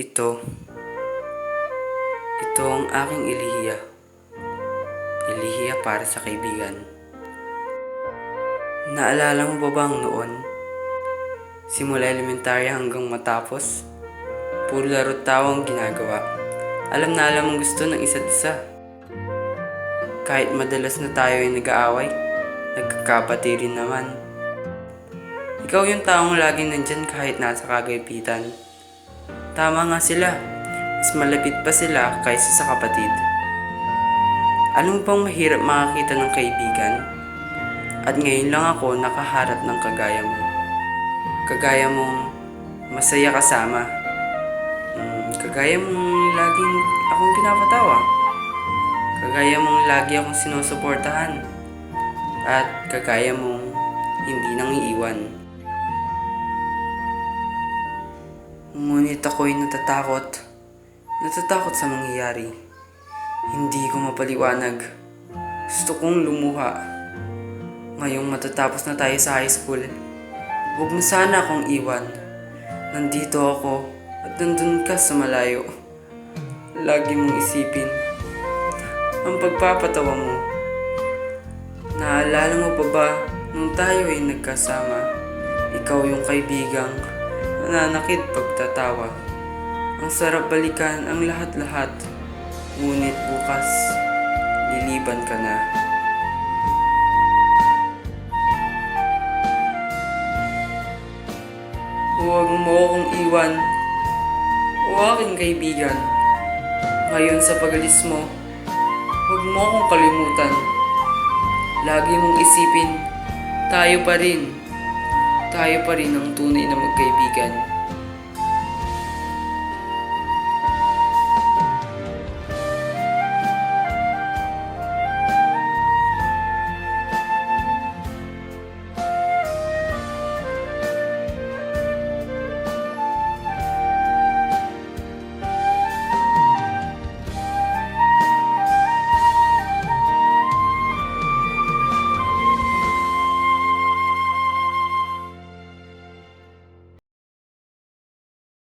Ito, ito ang aking elihiya. Elihiya para sa kaibigan. Naalala mo ba bang noon? Simula elementarya hanggang matapos, puro laro tawa ang ginagawa. Alam na alam ang gusto ng isa't isa. Kahit madalas na tayo ay nag-aaway, nagkakabati rin naman. Ikaw yung taong laging nandyan kahit nasa kagaypitan. Tama nga sila, mas malapit pa sila kaysa sa kapatid. Alam mo bang mahirap makakita ng kaibigan? At ngayon lang ako nakaharap ng kagaya mo. Kagaya mong masaya kasama. Kagaya mong laging akong pinapatawa. Kagaya mong lagi akong sinusuportahan. At kagaya mong hindi nang iiwan. Ngunit ako'y natatakot. Natatakot sa mangyayari. Hindi ko mapaliwanag. Gusto kong lumuha. Ngayong matatapos na tayo sa high school, huwag mo sana akong iwan. Nandito ako at nandun ka sa malayo. Lagi mong isipin ang pagpapatawa mo. Naalala mo pa ba nung tayo ay nagkasama? Ikaw yung kaibigang nananakit pagtatawa. Ang sarap balikan ang lahat-lahat. Ngunit bukas, liliban ka na. Huwag mo akong iwan, o aking kaibigan. Ngayon sa pag-alis mo, huwag mo akong kalimutan. Lagi mong isipin, tayo pa rin. Tayo pa rin ang tunay na magkaibigan.